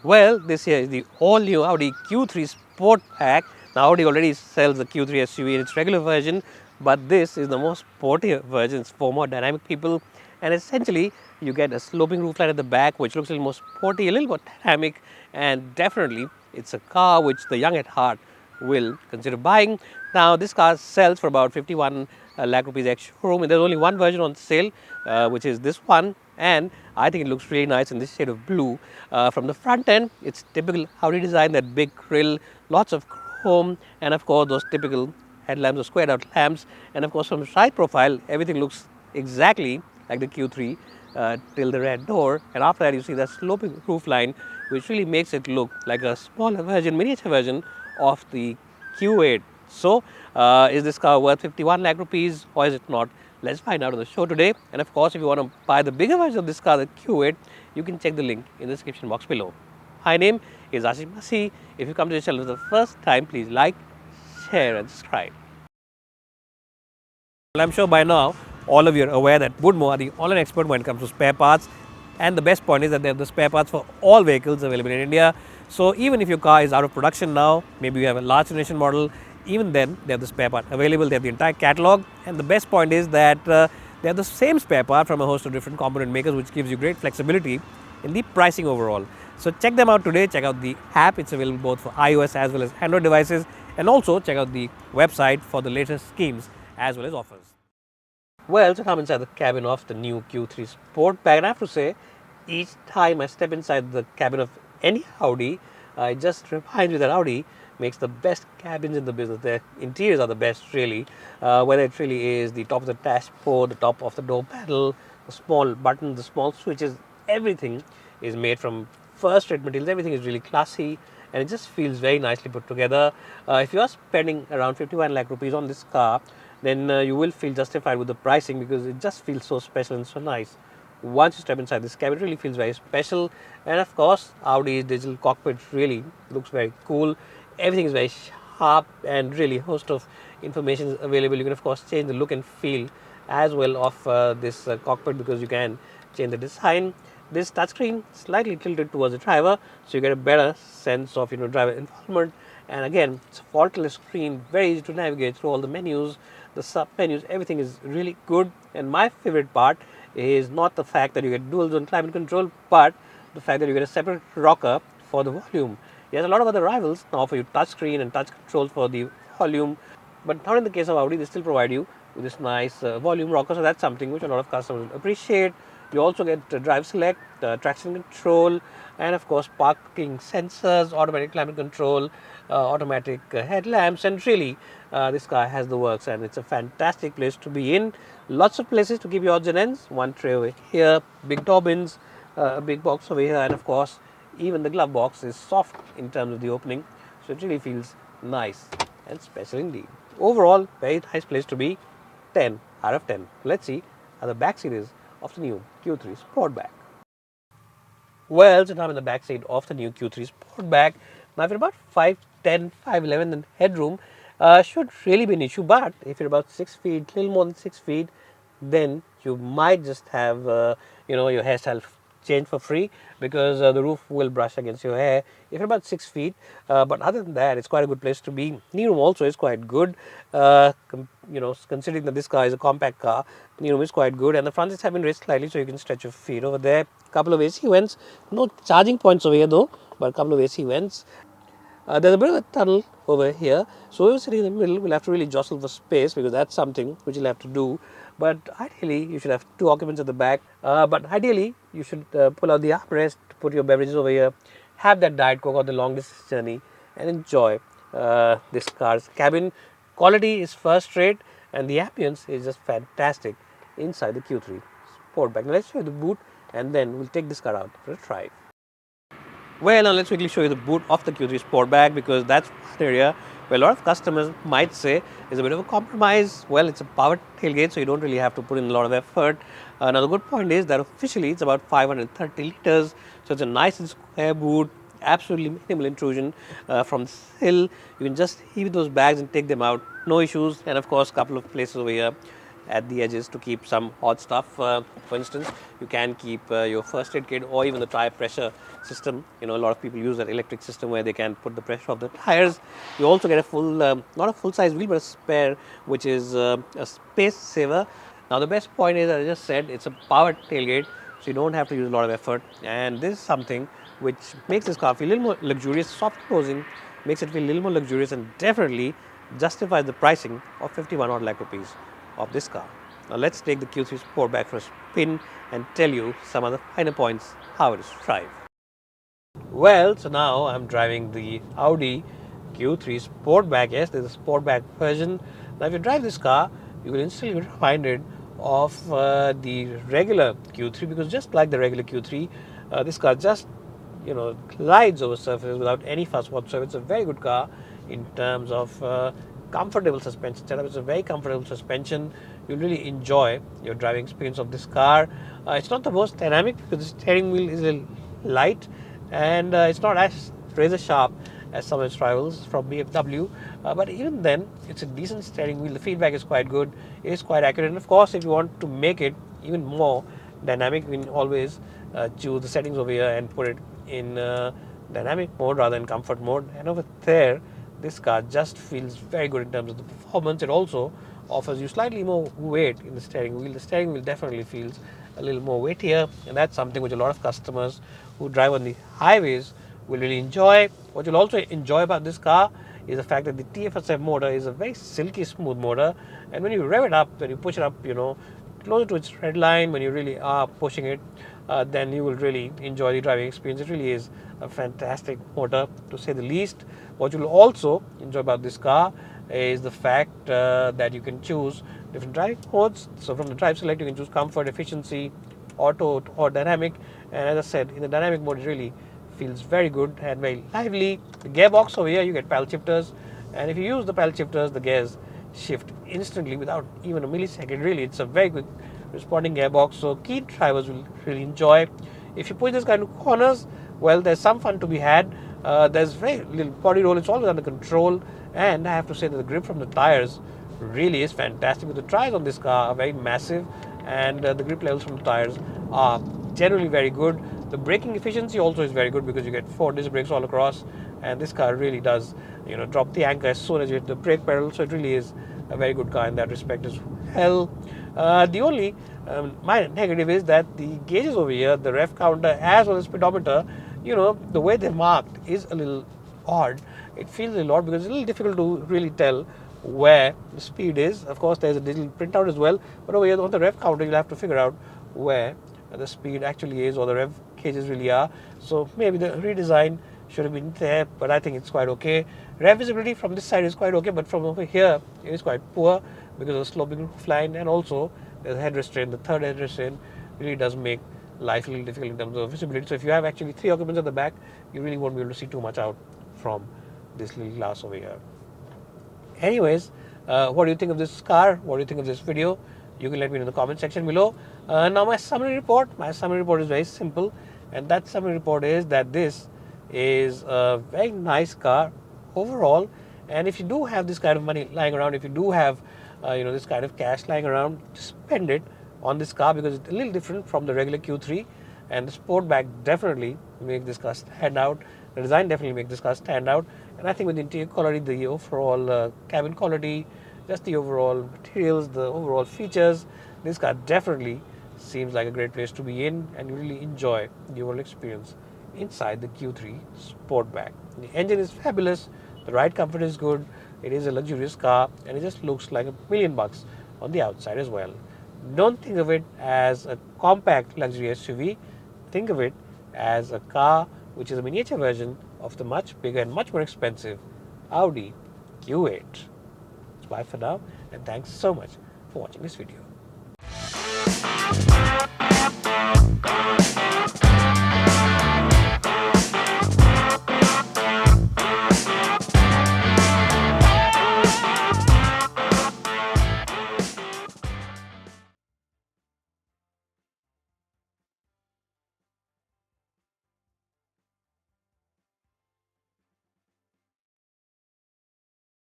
Well, this here is the all-new Audi Q3 Sportback. Now, Audi already sells the Q3 SUV in its regular version, but this is the most sportier version. It's for more dynamic people, and essentially, you get a sloping roofline at the back, which looks a little more sporty, a little more dynamic, and definitely, it's a car which the young at heart will consider buying. Now, this car sells for about 51 lakh rupees ex showroom, and there's only one version on sale, which is this one. And I think it looks really nice in this shade of blue. From the front end, it's typical Audi design, that big grille, lots of chrome, and of course, those typical headlamps or squared out lamps. And of course, from the side profile, everything looks exactly like the Q3 till the red door. And after that, you see that sloping roof line, which really makes it look like a smaller version, miniature version of the Q8. So, is this car worth 51 lakh rupees or is it not? Let's find out on the show today. And of course, if you want to buy the bigger version of this car, the Q8, you can check the link in the description box below. My name is Ashish Masi. If you come to this channel for the first time, please like, share and subscribe. Well, I'm sure by now all of you are aware that Woodmo are the online expert when it comes to spare parts, and the best point is that they have the spare parts for all vehicles available in India. So even if your car is out of production now, maybe you have a large generation model, even then they have the spare part available. They have the entire catalog, and the best point is that they have the same spare part from a host of different component makers, which gives you great flexibility in the pricing overall. So check them out today. Check out the app. It's available both for iOS as well as Android devices, and also check out the website for the latest schemes as well as offers. Well, to come inside the cabin of the new Q3 Sportback, and I have to say, each time I step inside the cabin of any Audi, it just reminds me that Audi makes the best cabins in the business. Their interiors are the best, really. Whether it really is the top of the dashboard, the top of the door panel, the small buttons, the small switches, everything is made from first-rate materials. Everything is really classy, and it just feels very nicely put together. If you are spending around 51 lakh rupees on this car, then you will feel justified with the pricing because it just feels so special and so nice. Once you step inside this cabin, it really feels very special. And of course, Audi's digital cockpit really looks very cool. Everything is very sharp, and really a host of information is available. You can of course change the look and feel as well of this cockpit, because you can change the design. This touchscreen slightly tilted towards the driver, so you get a better sense of driver involvement. And again, it's a faultless screen, very easy to navigate through all the menus, the sub menus. Everything is really good. And my favorite part is not the fact that you get dual zone climate control, but the fact that you get a separate rocker for the volume. Yes, a lot of other rivals now offer you touchscreen and touch controls for the volume, but not in the case of Audi. They still provide you with this nice volume rocker, so that's something which a lot of customers appreciate. You also get drive select, traction control, and of course parking sensors, automatic climate control, automatic headlamps, and really this car has the works, and it's a fantastic place to be in. Lots of places to keep your odds and ends. One tray over here, big door bins, a big box over here, and of course even the glove box is soft in terms of the opening, so it really feels nice and special indeed. Overall, very nice place to be. 10 out of 10. Let's see how the back seat is of the new Q3 Sportback. Well, so now I'm in the back seat of the new Q3 Sportback. Now, if you're about 5'10", 5'11", then headroom should really be an issue. But if you're about 6 feet, little more than 6 feet, then you might just have your hairstyle change for free, because the roof will brush against your hair if you're about 6 feet. But other than that, it's quite a good place to be. Knee room also is quite good. Considering that this car is a compact car, knee room is quite good, and the front seats have been raised slightly so you can stretch your feet over there. Couple of AC vents, no charging points over here though, but a couple of AC vents. There's a bit of a tunnel over here, so if you're sitting in the middle, we'll have to really jostle for space, because that's something which you'll have to do. But ideally, you should have 2 occupants at the back. But ideally, you should pull out the armrest, put your beverages over here, have that Diet Coke on the long distance journey, and enjoy this car's cabin. Quality is first rate, and the ambience is just fantastic inside the Q3 Sportback. Now let's show you the boot, and then we'll take this car out for a drive. Well, now let's quickly show you the boot of the Q3 Sportback, because that's one area where a lot of customers might say is a bit of a compromise. Well, it's a power tailgate, so you don't really have to put in a lot of effort. Now, the good point is that officially it's about 530 liters, so it's a nice and square boot, absolutely minimal intrusion from the sill. You can just heave those bags and take them out, no issues. And of course, a couple of places over here at the edges to keep some odd stuff. For instance, you can keep your first aid kit or even the tire pressure system. A lot of people use that electric system where they can put the pressure of the tires. You also get a full, not a full-size wheel, but a spare, which is a space saver. Now the best point is, as I just said, it's a powered tailgate, so you don't have to use a lot of effort. And this is something which makes this car feel a little more luxurious. Soft closing makes it feel a little more luxurious and definitely justifies the pricing of 51 odd lakh rupees of this car. Now let's take the Q3 Sportback for a spin and tell you some of the finer points how it is drive. Well, so now I'm driving the Audi Q3 Sportback. Yes, there's a Sportback version. Now if you drive this car, you will instantly be reminded of the regular Q3, because just like the regular Q3, this car just glides over surfaces without any fuss whatsoever. It's a very good car in terms of comfortable suspension setup. It's a very comfortable suspension. You'll really enjoy your driving experience of this car. It's not the most dynamic because the steering wheel is a little light, and it's not as razor sharp as some of its rivals from BMW, but even then it's a decent steering wheel. The feedback is quite good, it is quite accurate, and of course if you want to make it even more dynamic, you can always choose the settings over here and put it in dynamic mode rather than comfort mode, and over there this car just feels very good in terms of the performance. It also offers you slightly more weight in the steering wheel. The steering wheel definitely feels a little more weightier, and that's something which a lot of customers who drive on the highways will really enjoy. What you'll also enjoy about this car is the fact that the TFSI motor is a very silky smooth motor, and when you rev it up, when you push it up, closer to its red line, when you really are pushing it, then you will really enjoy the driving experience. It really is a fantastic motor, to say the least. What you'll also enjoy about this car is the fact that you can choose different driving modes. So from the drive select, you can choose comfort, efficiency, auto, or dynamic. And as I said, in the dynamic mode, it really feels very good and very lively. The gearbox over here, you get paddle shifters, and if you use the paddle shifters, the gears shift instantly without even a millisecond. Really, it's a very quick responding gearbox, so keen drivers will really enjoy. If you push this kind of corners, well, there's some fun to be had. There's very little body roll, it's always under control, and I have to say that the grip from the tires really is fantastic. The tires on this car are very massive, and the grip levels from the tires are generally very good. The braking efficiency also is very good because you get 4 disc brakes all across, and this car really does drop the anchor as soon as you hit the brake pedal, so it really is a very good car in that respect as well. The only minor negative is that the gauges over here, the rev counter as well as speedometer, the way they're marked is a little odd. It feels a little odd because it's a little difficult to really tell where the speed is. Of course, there's a digital printout as well, but over here on the rev counter, you'll have to figure out where the speed actually is, or the rev gauges really are. So maybe the redesign should have been there, but I think it's quite okay. Rev visibility from this side is quite okay, but from over here it is quite poor because of the sloping roof line, and also there's a head restraint. The third head restraint really does make life a little difficult in terms of visibility. So if you have actually 3 occupants at the back, you really won't be able to see too much out from this little glass over here. Anyways, what do you think of this car? What do you think of this video? You can let me know in the comment section below. Now my summary report is very simple, and that summary report is that this is a very nice car overall, and if you do have this kind of money lying around, if you do have this kind of cash lying around, spend it on this car because it's a little different from the regular Q3, and the Sportback definitely make this car stand out. The design definitely makes this car stand out, and I think with the interior quality, the overall cabin quality, just the overall materials, the overall features, this car definitely seems like a great place to be in, and you really enjoy the overall experience inside the Q3 Sportback. The engine is fabulous, the ride comfort is good, it is a luxurious car, and it just looks like $1 million on the outside as well. Don't think of it as a compact luxury SUV, think of it as a car which is a miniature version of the much bigger and much more expensive Audi Q8. Bye for now, and thanks so much for watching this video.